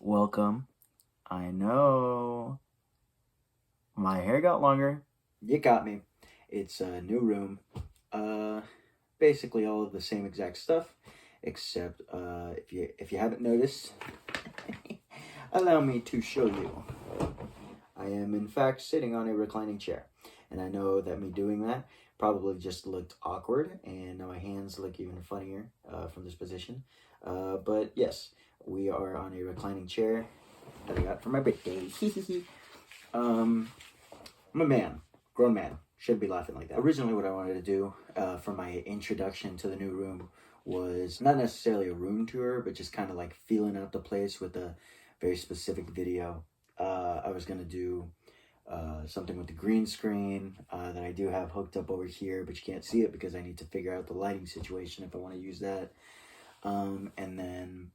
Welcome. I know. My hair got longer. You got me. It's a new room. Uh, Basically all of the same exact stuff, except if you haven't noticed, allow me to show you. I am in fact sitting on a reclining chair, and I know that me doing that probably just looked awkward, and now my hands look even funnier from this position. But yes, we are on a reclining chair that I got for my birthday. I'm a man, grown man. Should be laughing like that. Originally, what I wanted to do for my introduction to the new room was not necessarily a room tour, but just kind of like feeling out the place with a very specific video. I was going to do something with the green screen that I do have hooked up over here, but you can't see it because I need to figure out the lighting situation if I want to use that. And then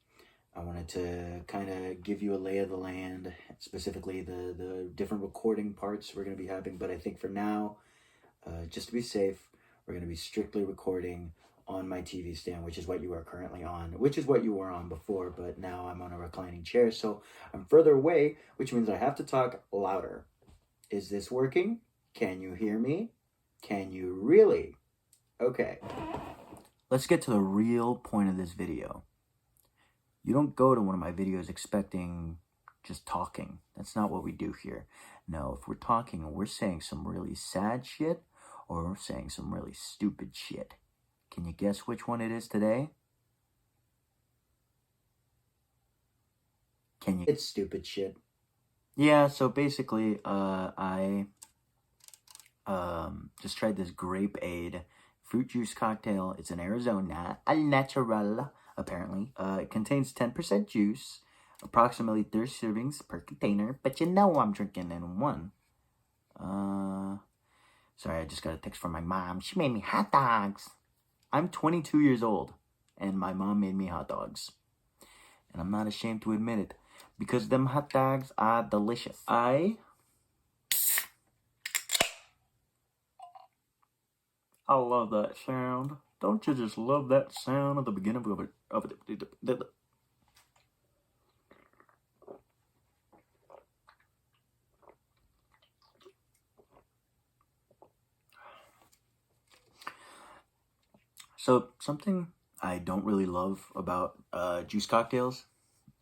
I wanted to kind of give you a lay of the land, specifically the different recording parts we're going to be having. But I think for now, just to be safe, we're going to be strictly recording on my TV stand, which is what you are currently on, which is what you were on before, but now I'm on a reclining chair, so I'm further away, which means I have to talk louder. Is this working? Can you hear me? Can you really? Okay. Let's get to the real point of this video. You don't go to one of my videos expecting just talking. That's not what we do here. No, if we're talking, we're saying some really sad shit, or we're saying some really stupid shit. Can you guess which one it is today? Can you? It's stupid shit. Yeah, so basically, I just tried this Grapeade fruit juice cocktail. It's in Arizona, al natural, apparently. It contains 10% juice, approximately 30 servings per container, but you know I'm drinking in one. Sorry, I just got a text from my mom. She made me hot dogs. I'm 22 years old, and my mom made me hot dogs. And I'm not ashamed to admit it, because them hot dogs are delicious. I love that sound. Don't you just love that sound at the beginning of it? So something I don't really love about juice cocktails,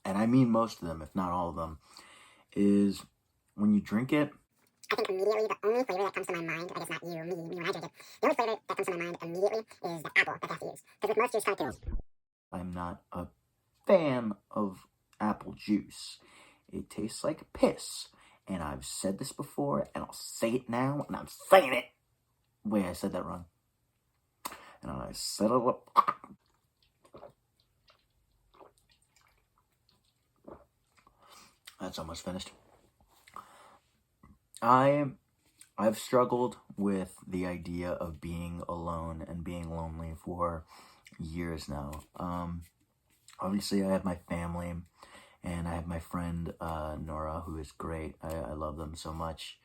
and I mean most of them, if not all of them, is when you drink it. I think immediately the only flavor that comes to my mind, like it's not you, me when I drink it, the only flavor that comes to my mind immediately is the apple that I have to use. Because with most juice cocktails, I'm not a fan of apple juice. It tastes like piss. And I've said this before, and I'll say it now, and I'm saying it. Wait, I said that wrong. And I said it up. That's almost finished. I've struggled with the idea of being alone and being lonely for years now. Obviously, I have my family, and I have my friend Nora, who is great. I love them so much.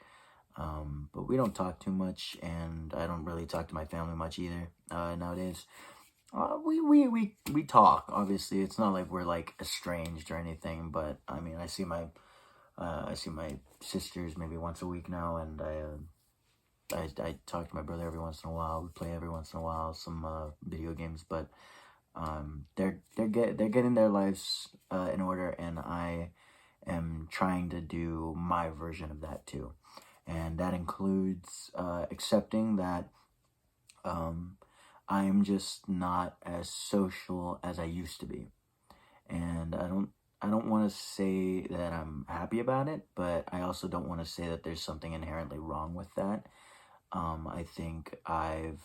But we don't talk too much, and I don't really talk to my family much either nowadays. We talk. Obviously, it's not like we're like estranged or anything. But I mean, I see my sisters maybe once a week now, and I talk to my brother every once in a while. We play every once in a while some video games, but they're getting their lives in order, and I am trying to do my version of that too, and that includes accepting that I am just not as social as I used to be, and I don't want to say that I'm happy about it, but I also don't want to say that there's something inherently wrong with that. I think I've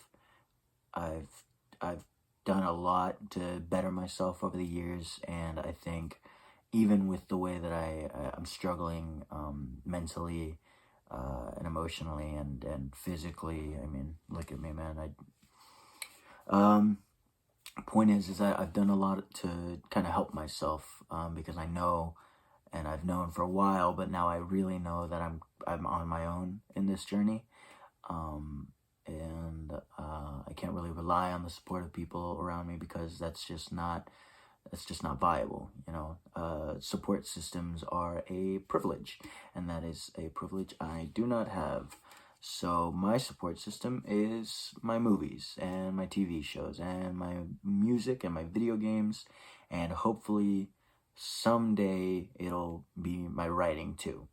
done a lot to better myself over the years, and I think even with the way that I'm struggling mentally and emotionally and physically, I mean, look at me, man. Point is that I've done a lot to kind of help myself because I know, and I've known for a while, but now I really know that I'm on my own in this journey. And I can't really rely on the support of people around me because that's just not That's just not viable. You know, support systems are a privilege, and that is a privilege I do not have. So my support system is my movies and my TV shows and my music and my video games, and hopefully someday it'll be my writing too.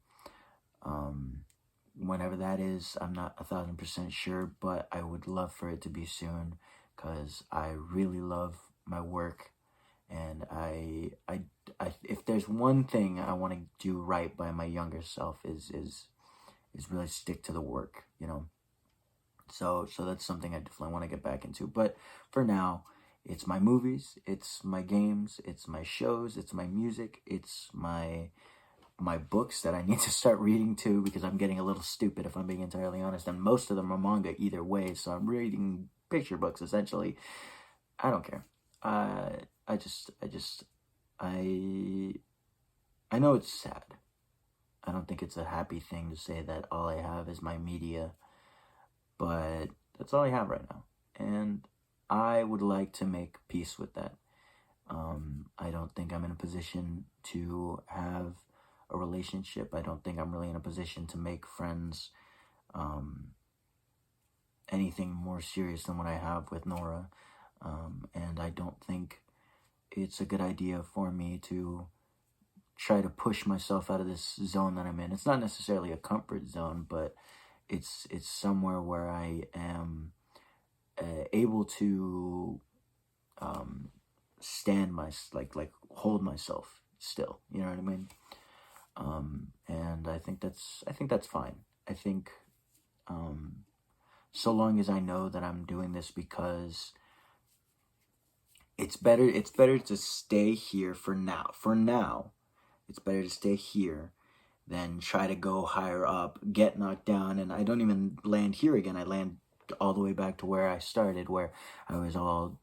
Whenever that is, I'm not 1,000% sure, but I would love for it to be soon because I really love my work, and if there's one thing I want to do right by my younger self is really stick to the work, you know. So that's something I definitely want to get back into. But for now, it's my movies, it's my games, it's my shows, it's my music, it's my books that I need to start reading too, because I'm getting a little stupid, if I'm being entirely honest, and most of them are manga either way, so I'm reading picture books essentially. I don't care. I know it's sad. I don't think it's a happy thing to say that all I have is my media, but that's all I have right now, and I would like to make peace with that. I don't think I'm in a position to have a relationship. I don't think I'm really in a position to make friends, anything more serious than what I have with Nora, and I don't think it's a good idea for me to try to push myself out of this zone that I'm in. It's not necessarily a comfort zone, but it's somewhere where I am able to stand hold myself still. You know what I mean? And I think that's fine. I think so long as I know that I'm doing this because it's better to stay here for now. For now, it's better to stay here than try to go higher up, get knocked down, and I don't even land here again. I land all the way back to where I started, where I was all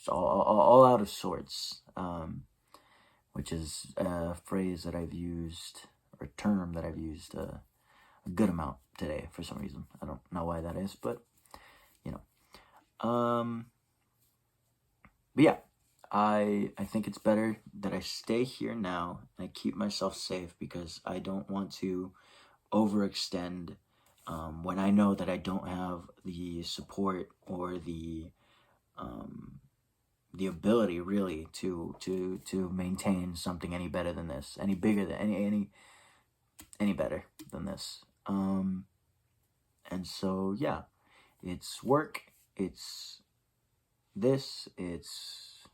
out of sorts, which is a phrase that I've used, or term that I've used a good amount today for some reason. I don't know why that is, but you know. But yeah, I think it's better that I stay here now and I keep myself safe, because I don't want to overextend when I know that I don't have the support or the ability really to maintain something any better than this, any bigger than any better than this. And so yeah, it's work, it's this, it's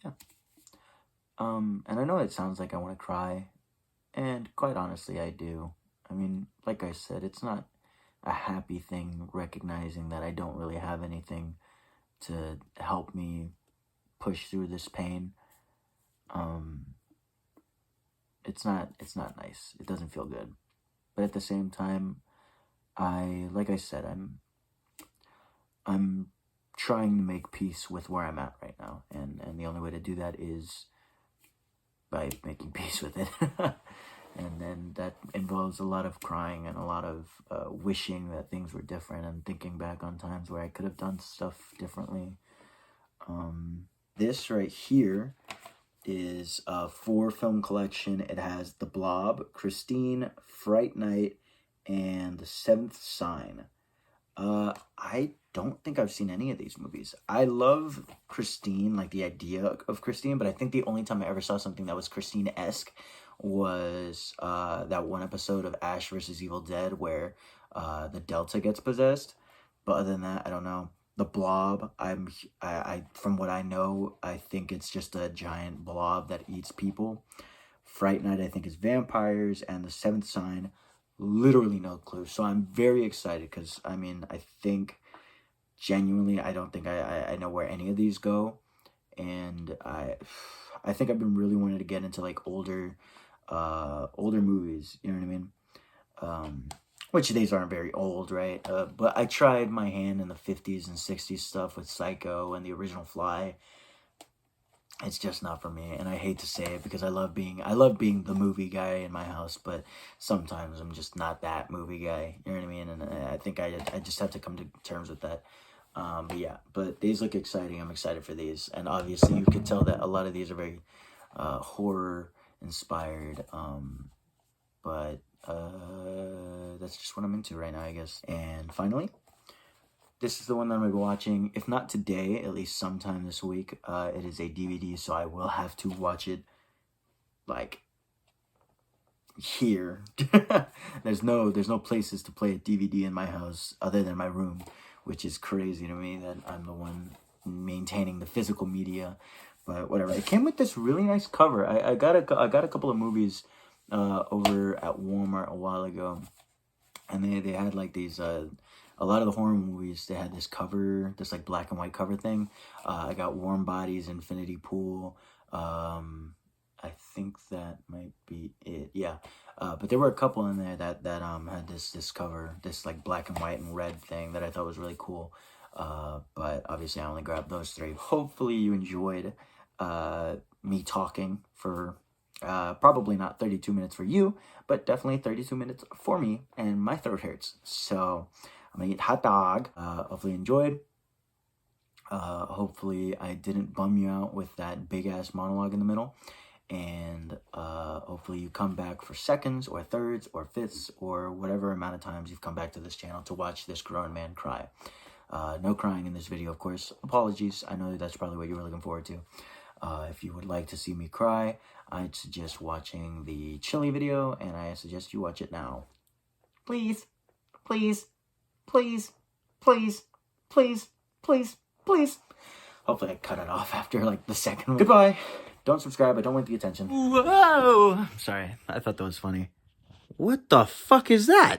yeah. And I know it sounds like I want to cry, and quite honestly I do. I mean, like I said, it's not a happy thing recognizing that I don't really have anything to help me push through this pain. It's not nice. It doesn't feel good. But at the same time, like I said, I'm trying to make peace with where I'm at right now, and the only way to do that is by making peace with it. And then that involves a lot of crying and a lot of wishing that things were different, and thinking back on times where I could have done stuff differently. This right here is a 4-film collection. It has The Blob, Christine, Fright Night, and The Seventh Sign. I don't think I've seen any of these movies. I love Christine, like the idea of Christine, but I think the only time I ever saw something that was Christine-esque was that one episode of Ash vs. Evil Dead where the Delta gets possessed. But other than that, I don't know. The Blob, I from what I know, I think it's just a giant blob that eats people. Fright Night, I think, is vampires, and The Seventh Sign, literally no clue. So I'm very excited because, I mean, I think genuinely, I don't think I know where any of these go, and I think I've been really wanting to get into like older movies. You know what I mean? Which these aren't very old, right? But I tried my hand in the 50s and 60s stuff with Psycho and the original Fly. It's just not for me, and I hate to say it because I love being the movie guy in my house, but sometimes I'm just not that movie guy. You know what I mean? And I think I just have to come to terms with that. But yeah, but these look exciting. I'm excited for these. And obviously you can tell that a lot of these are very horror inspired. But that's just what I'm into right now, I guess. And finally, this is the one that I'm going to be watching, if not today, at least sometime this week. It is a DVD, so I will have to watch it, like, here. There's no places to play a DVD in my house other than my room, which is crazy to me that I'm the one maintaining the physical media. But whatever. It came with this really nice cover. I got a couple of movies over at Walmart a while ago, and they had like these a lot of the horror movies, they had this cover, this like black and white cover thing. I got Warm Bodies, Infinity Pool. I think that might be it. Yeah. But there were a couple in there that had this cover, this like black and white and red thing that I thought was really cool. But obviously I only grabbed those three. Hopefully you enjoyed me talking for probably not 32 minutes for you, but definitely 32 minutes for me, and my throat hurts. So I'm gonna eat hot dog. Hopefully you enjoyed. Hopefully I didn't bum you out with that big ass monologue in the middle. And hopefully you come back for seconds or thirds or fifths or whatever amount of times you've come back to this channel to watch this grown man cry. No crying in this video, of course. Apologies. I know that's probably what you were looking forward to. If you would like to see me cry, I'd suggest watching the Chili video, and I suggest you watch it now. Please, please, please, please, please, please, please. Hopefully I cut it off after like the second one. Goodbye. Don't subscribe. I don't want the attention. Whoa! Sorry. I thought that was funny. What the fuck is that?